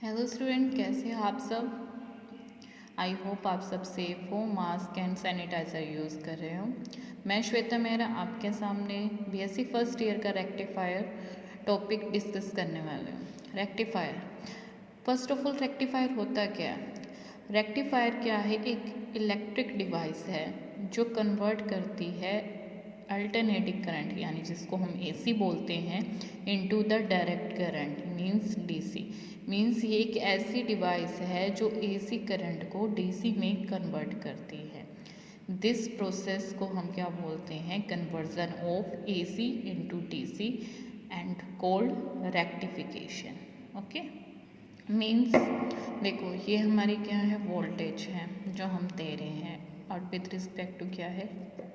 Hello student, कैसे हो आप सब। आई होप आप सब सेफ हो, मास्क एंड सैनिटाइज़र यूज़ कर रहे हो। मैं श्वेता मेहरा आपके सामने बीएससी फर्स्ट ईयर का रेक्टिफायर टॉपिक डिस्कस करने वाले हूँ। Rectifier, first of all rectifier होता क्या है। रेक्टिफायर क्या है? एक इलेक्ट्रिक डिवाइस है जो कन्वर्ट करती है अल्टरनेटिंग करंट, यानी जिसको हम एसी बोलते हैं, into the direct current means DC. Means ये एक ऐसी डिवाइस है जो एसी करंट को डीसी में कन्वर्ट करती है। दिस प्रोसेस को हम क्या बोलते हैं? Conversion of AC into DC and called rectification. Okay, means देखो, ये हमारी क्या है? वोल्टेज है जो हम दे रहे हैं, और विथ रिस्पेक्ट टू क्या है?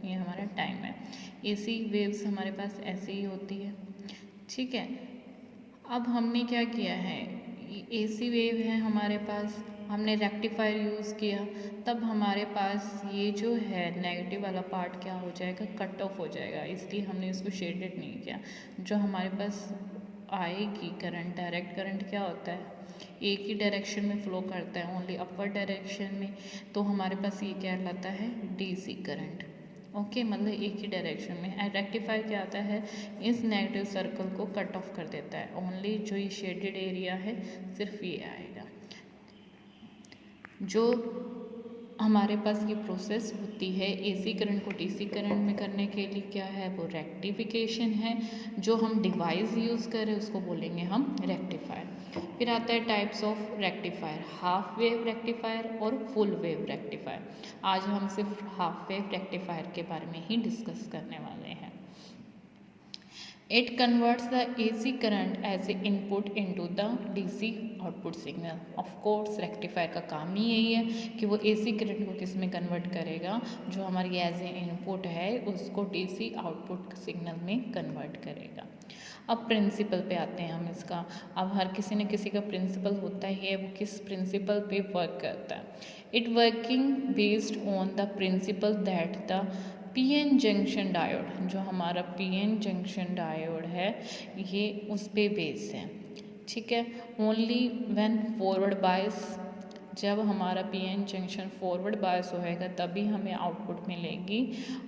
ये हमारा टाइम है। एसी वेव्स हमारे पास ऐसे ही होती है, ठीक है। अब हमने क्या किया है? एसी वेव है हमारे पास, हमने रेक्टिफायर यूज़ किया, तब हमारे पास ये जो है नेगेटिव वाला पार्ट क्या हो जाएगा? कट ऑफ हो जाएगा, इसलिए हमने इसको शेडेड नहीं किया। जो हमारे पास आएगी करंट, डायरेक्ट करंट क्या होता है? एक ही डायरेक्शन में फ्लो करता है, ओनली अपर डायरेक्शन में, तो हमारे पास ये क्या कहलाता है? DC current. ओके, मतलब एक ही डायरेक्शन में। रेक्टिफायर क्या आता है? इस नेगेटिव सर्कल को कट ऑफ कर देता है, ओनली जो ये शेडेड एरिया है सिर्फ ये आएगा। जो हमारे पास ये प्रोसेस होती है एसी करंट को डीसी करंट में करने के लिए, क्या है वो? रेक्टिफिकेशन है। जो हम डिवाइस यूज़ करें उसको बोलेंगे हम रेक्टिफायर। फिर आता है types of rectifier, half wave rectifier और फुल वेव रेक्टिफायर। आज हम सिर्फ हाफ वेव रेक्टिफायर के बारे में ही डिस्कस करने वाले हैं। It converts the AC current as an input into the DC output signal. Of course, rectifier का काम ही यही है कि वो AC करंट को किस में कन्वर्ट करेगा? जो हमारी एज ए इनपुट है उसको DC आउटपुट सिग्नल में कन्वर्ट करेगा। अब प्रिंसिपल पे आते हैं हम इसका। अब हर किसी न किसी का प्रिंसिपल होता ही है, वो किस प्रिंसिपल पे वर्क करता है? It working based on the principal that the PN junction diode, जो हमारा पीएन जंक्शन डायोड है ये उस पे बेस है, ठीक है। ओनली व्हेन फॉरवर्ड बायस, जब हमारा पीएन जंक्शन फॉरवर्ड बायस होएगा तभी हमें आउटपुट मिलेगी,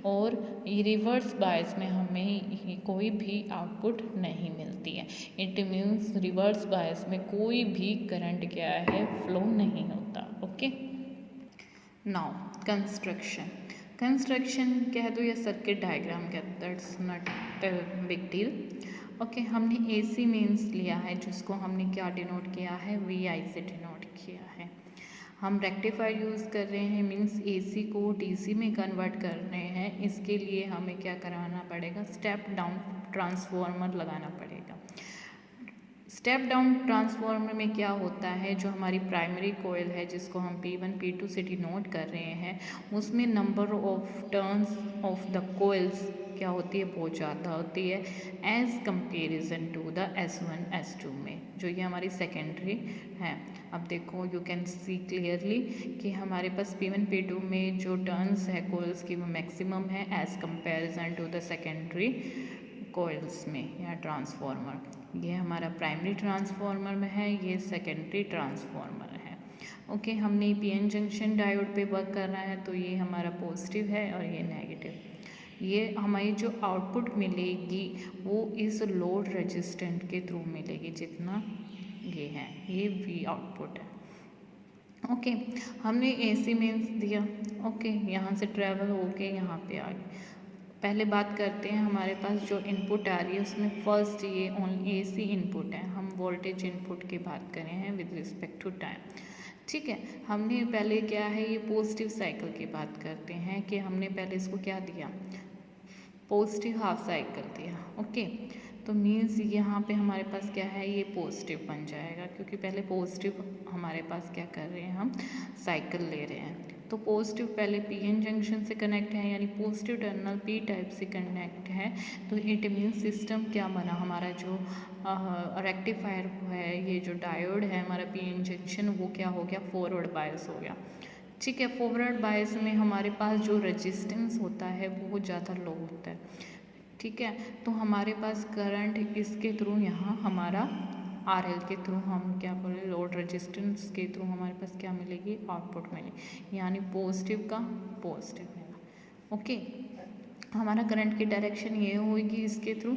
और ये रिवर्स बायस में हमें कोई भी आउटपुट नहीं मिलती है। इट मीन्स रिवर्स बायस में कोई भी करंट क्या है? फ्लो नहीं होता। ओके, नाउ कंस्ट्रक्शन कह दो या सर्किट डायग्राम कह दो, that's not big deal. Okay, हमने एसी मीन्स लिया है जिसको हमने क्या डिनोट किया है? वीआई से डिनोट किया है। हम रेक्टिफायर यूज़ कर रहे हैं, मीन्स एसी को डीसी में कन्वर्ट कर रहे हैं। इसके लिए हमें क्या कराना पड़ेगा? स्टेप डाउन ट्रांसफॉर्मर लगाना पड़ेगा। स्टेप डाउन ट्रांसफॉर्मर में क्या होता है? जो हमारी प्राइमरी कोयल है जिसको हम P1 P2 से डिनोट कर रहे हैं, उसमें number of turns of the coils क्या होती है? बहुत ज़्यादा होती है as comparison to the S1 S2 में, जो ये हमारी सेकेंडरी है। अब देखो, यू कैन सी क्लियरली कि हमारे पास P1 P2 में जो टर्न्स है कोयल्स की वो मैक्सिमम है as comparison to the secondary coils में या ट्रांसफॉर्मर। ये हमारा प्राइमरी ट्रांसफॉर्मर में है, ये सेकेंडरी ट्रांसफॉर्मर है। ओके, हमने पीएन जंक्शन डायोड पे वर्क कर रहा है, तो ये हमारा पॉजिटिव है और ये नेगेटिव। ये हमारी जो आउटपुट मिलेगी वो इस लोड रेजिस्टेंट के थ्रू मिलेगी, जितना ये है, ये वी आउटपुट है। ओके, हमने एसी मीन्स दिया। ओके, यहाँ से ट्रेवल होके यहाँ पे आ गए। पहले बात करते हैं, हमारे पास जो इनपुट आ रही है उसमें फर्स्ट ये ओनली एसी इनपुट है। हम वोल्टेज इनपुट की बात करें हैं विद रिस्पेक्ट टू टाइम, ठीक है। हमने पहले क्या है, ये पॉजिटिव साइकिल की बात करते हैं कि हमने पहले इसको क्या दिया? पॉजिटिव हाफ साइकिल दिया। ओके, तो मीन्स यहाँ पे हमारे पास क्या है? ये पॉजिटिव बन जाएगा, क्योंकि पहले पॉजिटिव हमारे पास क्या कर रहे हैं? हम साइकिल ले रहे हैं। तो पॉजिटिव पहले पीएन जंक्शन से कनेक्ट है, यानी पॉजिटिव टर्मिनल पी टाइप से कनेक्ट है, तो इट मीन्स सिस्टम क्या बना? हमारा जो रेक्टिफायर है, ये जो डायोड है हमारा पीएन जंक्शन, वो क्या हो गया? फॉरवर्ड बायस हो गया, ठीक है। फॉरवर्ड बायस में हमारे पास जो रेजिस्टेंस होता है वो ज़्यादा लो होता है, ठीक है। तो हमारे पास करंट इसके थ्रू यहाँ हमारा आर एल के थ्रू हम क्या बोले, लोड रेजिस्टेंस के थ्रू हमारे पास क्या मिलेगी, आउटपुट मिलेगी, यानी पॉजिटिव का पॉजिटिव है। ओके, हमारा करंट की डायरेक्शन ये होगी इसके थ्रू,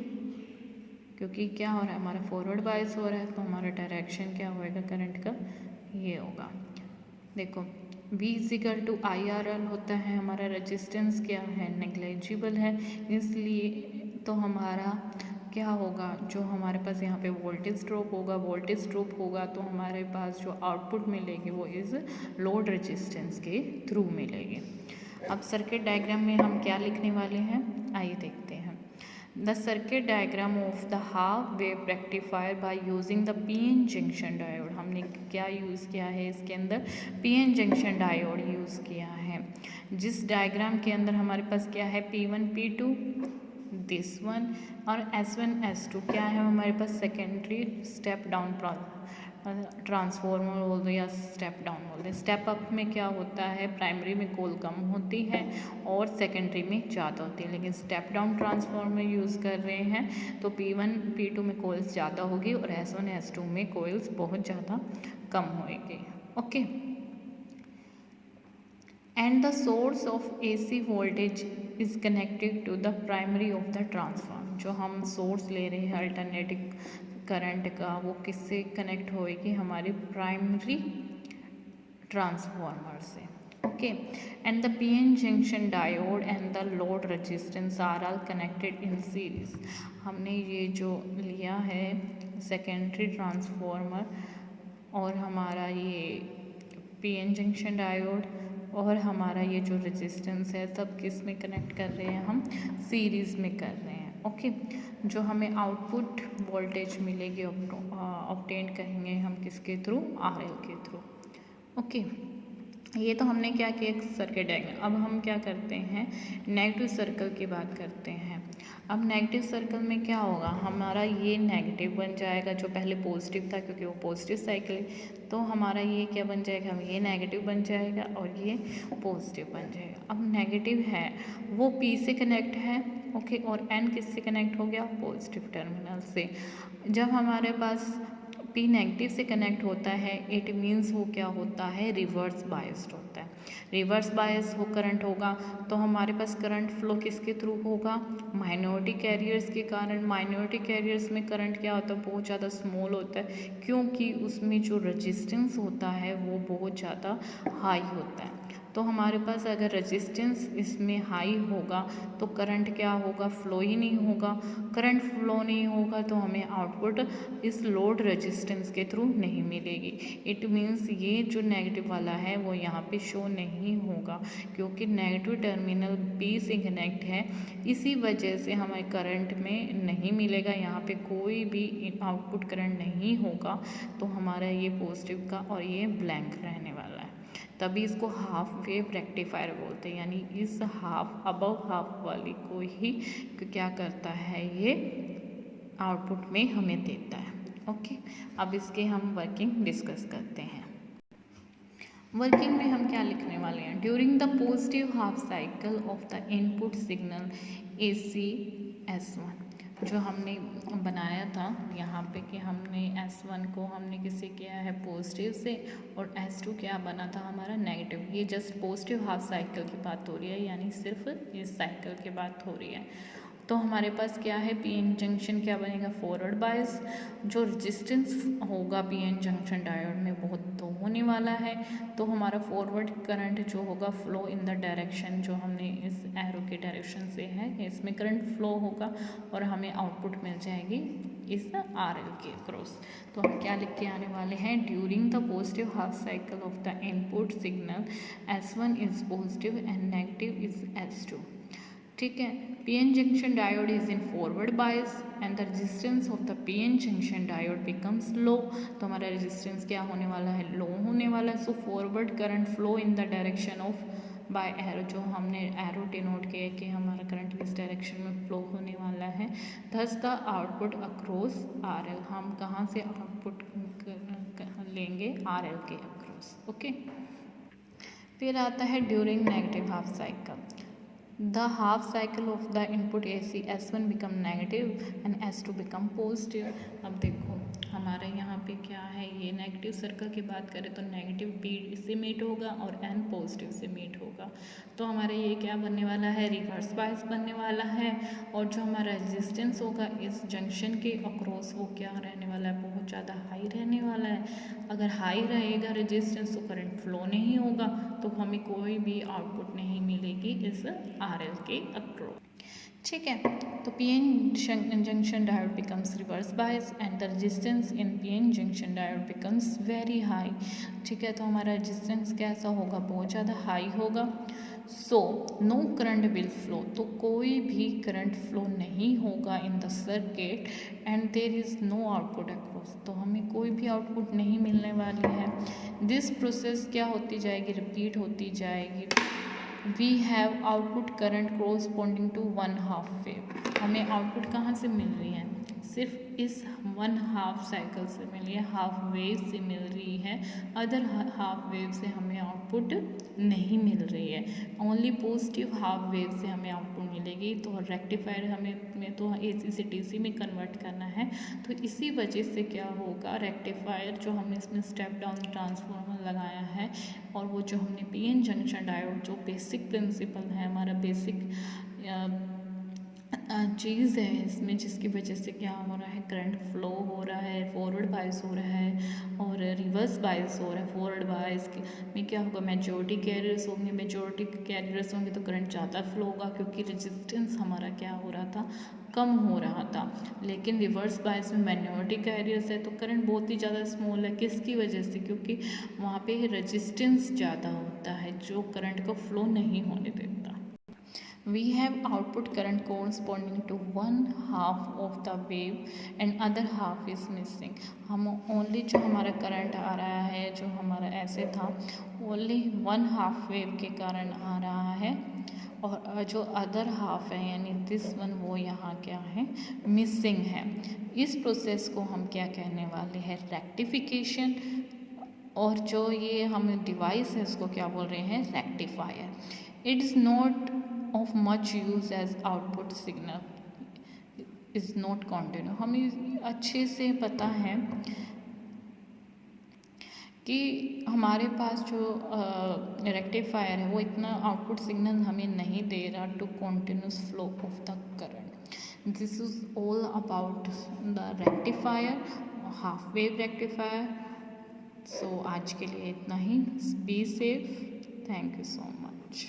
क्योंकि क्या हो रहा है, हमारा फॉरवर्ड बायस हो रहा है, तो हमारा डायरेक्शन क्या होएगा करंट का, ये होगा। देखो V इजिकल टू IRL होता है, हमारा रेजिस्टेंस क्या है, नेग्लिजिबल है, इसलिए तो हमारा क्या होगा, जो हमारे पास यहाँ पे वोल्टेज ड्रॉप होगा तो हमारे पास जो आउटपुट मिलेगी वो इस लोड रेजिस्टेंस के थ्रू मिलेगी। अब सर्किट डायग्राम में हम क्या लिखने वाले हैं, आइए देखते हैं। The circuit diagram of the half wave rectifier by using the PN junction diode. हमने क्या यूज़ किया है इसके अंदर, PN जंक्शन डायोड यूज़ किया है, जिस डायग्राम के अंदर हमारे पास क्या है, P1 P2 दिस वन और S1 S2 क्या है हमारे पास, सेकेंडरी स्टेप डाउन ट्रांसफॉर्मर बोल दो या स्टेप डाउन बोल दो। स्टेप अप में क्या होता है, प्राइमरी में कोल कम होती है और सेकेंडरी में ज़्यादा होती है, लेकिन स्टेप डाउन ट्रांसफॉर्मर यूज़ कर रहे हैं तो P1 P2 में कोयल्स ज़्यादा होगी और S1 S2 में कोयल्स बहुत ज़्यादा कम होएगी। Okay, and the source of AC voltage is connected to the primary of the transformer। जो हम सोर्स ले रहे हैं अल्टरनेटिव करंट का, वो किससे कनेक्ट होएगी, हमारे प्राइमरी ट्रांसफॉर्मर से। Okay, and the PN junction diode and the load resistance R all connected in series. हमने ये जो लिया है सेकेंडरी ट्रांसफॉर्मर और हमारा ये PN जंक्शन डायोड और हमारा ये जो रेजिस्टेंस है, सब किस में कनेक्ट कर रहे हैं, हम सीरीज़ में कर रहे हैं। ओके, जो हमें आउटपुट वोल्टेज मिलेगी ऑब्टेन करेंगे हम किसके थ्रू, RL के थ्रू। ओके, ये तो हमने क्या किया, सर्किट डायग्राम। अब हम क्या करते हैं, नेगेटिव सर्कल की बात करते हैं। अब नेगेटिव सर्कल में क्या होगा, हमारा ये नेगेटिव बन जाएगा, जो पहले पॉजिटिव था क्योंकि वो पॉजिटिव साइकिल, तो हमारा ये क्या बन जाएगा, हम ये नेगेटिव बन जाएगा और ये पॉजिटिव बन जाएगा। अब नेगेटिव है वो P से कनेक्ट है, ओके, और N किससे कनेक्ट हो गया, पॉजिटिव टर्मिनल से। जब हमारे पास P नेगेटिव से कनेक्ट होता है, इट मीन्स वो क्या होता है, रिवर्स बायस्ड होता है। रिवर्स बायस हो करंट होगा तो हमारे पास करंट फ्लो किसके थ्रू होगा, माइनॉरिटी कैरियर्स के कारण। माइनॉरिटी कैरियर्स में करंट क्या होता है, बहुत ज़्यादा स्मॉल होता है, क्योंकि उसमें जो रेजिस्टेंस होता है वो बहुत ज़्यादा हाई होता है। तो हमारे पास अगर रेजिस्टेंस इसमें हाई होगा तो करंट क्या होगा, फ्लो ही नहीं होगा। करंट फ्लो नहीं होगा तो हमें आउटपुट इस लोड रेजिस्टेंस के थ्रू नहीं मिलेगी। इट मीन्स ये जो नेगेटिव वाला है वो यहाँ पे शो नहीं होगा, क्योंकि नेगेटिव टर्मिनल B से कनेक्ट है, इसी वजह से हमें करंट में नहीं मिलेगा, यहाँ पे कोई भी आउटपुट करंट नहीं होगा। तो हमारा ये पॉजिटिव का और ये ब्लैंक रहने वाला है, तभी इसको हाफ वेव रेक्टिफायर बोलते हैं। यानी इस हाफ अबव हाफ वाली को ही क्या करता है, ये आउटपुट में हमें देता है। ओके, अब इसके हम वर्किंग डिस्कस करते हैं। वर्किंग में हम क्या लिखने वाले हैं, during the positive half cycle of the input signal AC S1, जो हमने बनाया था यहाँ पे कि हमने S1 को हमने किससे किया है, पॉजिटिव से, और S2 क्या बना था हमारा, नेगेटिव। ये जस्ट पॉजिटिव हाफ साइकिल की बात हो रही है, यानी सिर्फ इस साइकिल की बात हो रही है। तो हमारे पास क्या है, PN जंक्शन क्या बनेगा, फॉरवर्ड बायस। जो रेजिस्टेंस होगा PN जंक्शन डायोड में बहुत तो होने वाला है, तो हमारा फॉरवर्ड करंट जो होगा फ्लो इन द डायरेक्शन, जो हमने इस एरो के डायरेक्शन से है, इसमें करंट फ्लो होगा और हमें आउटपुट मिल जाएगी इस RL के क्रॉस। तो हम क्या लिख के आने वाले हैं, during the positive half cycle of the input signal S1 is positive and negative is S2। ठीक है, PN junction diode is in forward bias and the resistance of the PN junction diode becomes low. तो हमारा resistance क्या होने वाला है, लो होने वाला है। So forward current flow in the direction of by arrow, जो हमने एरो डिनोट किया कि हमारा करंट इस डायरेक्शन में फ्लो होने वाला है। Thus the output across RL, हम कहाँ से आउटपुट लेंगे, RL के अक्रॉस। ओके, फिर आता है during negative half cycle, the half cycle of the input AC S1 become negative and S2 become positive। अब देखो हमारे यहाँ पे क्या है, ये नेगेटिव सर्कल की बात करें तो नेगेटिव P से मीट होगा और N पॉजिटिव से मीट होगा। तो हमारे ये क्या बनने वाला है, रिवर्स बायस बनने वाला है। और जो हमारा रेजिस्टेंस होगा इस जंक्शन के अक्रॉस वो क्या रहने वाला है, बहुत ज़्यादा हाई रहने वाला है। अगर हाई रहेगा रेजिस्टेंस तो करंट फ्लो नहीं होगा, तो हमें कोई भी आउटपुट नहीं मिलेगी इस RL के अक्रॉस। ठीक है, तो PN junction diode becomes reverse bias and the resistance in PN junction diode becomes very high। ठीक है, तो हमारा रेजिस्टेंस कैसा होगा, बहुत ज़्यादा हाई होगा। So no current will flow, तो कोई भी करंट फ्लो नहीं होगा in the circuit and there is no output across, तो हमें कोई भी आउटपुट नहीं मिलने वाली है। दिस प्रोसेस क्या होती जाएगी, रिपीट होती जाएगी। We have output current corresponding to 1/2 wave. हमें आउटपुट कहाँ से मिल रही है, सिर्फ इस 1/2 साइकिल से मिल रही है, हाफ वेव से मिल रही है। अदर हाफ वेव से हमें आउटपुट नहीं मिल रही है, ओनली पॉजिटिव हाफ वेव से हमें आउटपुट मिलेगी। तो रेक्टिफायर हमें तो AC से DC में कन्वर्ट करना है, तो इसी वजह से क्या होगा, रेक्टिफायर जो हमने इसमें स्टेप डाउन ट्रांसफार्मर लगाया है और वो जो हमने PN जंक्शन डायोड, जो बेसिक प्रिंसिपल है हमारा, बेसिक चीज़ है इसमें, जिसकी वजह से क्या हो रहा है, करंट फ्लो हो रहा है, फॉरवर्ड बायस हो रहा है और रिवर्स बायस हो रहा है। फॉरवर्ड बायस में क्या होगा, मेजॉरिटी कैरियर्स होंगे, मेजॉरिटी कैरियर्स होंगे तो करंट ज़्यादा फ्लो होगा, क्योंकि रेजिस्टेंस हमारा क्या हो रहा था, कम हो रहा था। लेकिन रिवर्स बायस में माइनॉरिटी कैरियर्स है तो करंट बहुत ही ज़्यादा स्मॉल है। किसकी वजह से, क्योंकि वहाँ पे रेजिस्टेंस ज़्यादा होता है जो करंट को फ्लो नहीं होने देता। We have output current corresponding to 1/2 of the wave and other half is missing। हम ओनली जो हमारा करंट आ रहा है, जो हमारा ऐसे था, ओनली 1/2 वेव के कारण आ रहा है और जो अदर हाफ है यानी दिस वन, वो यहाँ क्या है, मिसिंग है। इस प्रोसेस को हम क्या कहने वाले हैं, रेक्टिफिकेशन। और जो ये हम डिवाइस है उसको क्या बोल रहे हैं, rectifier. It is not of much use as output signal is not continuous। हमें अच्छे से पता है कि हमारे पास जो रेक्टिफायर है वो इतना आउटपुट सिग्नल हमें नहीं दे रहा to continuous flow of the current. This is all about the rectifier, half wave rectifier. So आज के लिए इतना ही। Be safe, thank you so much.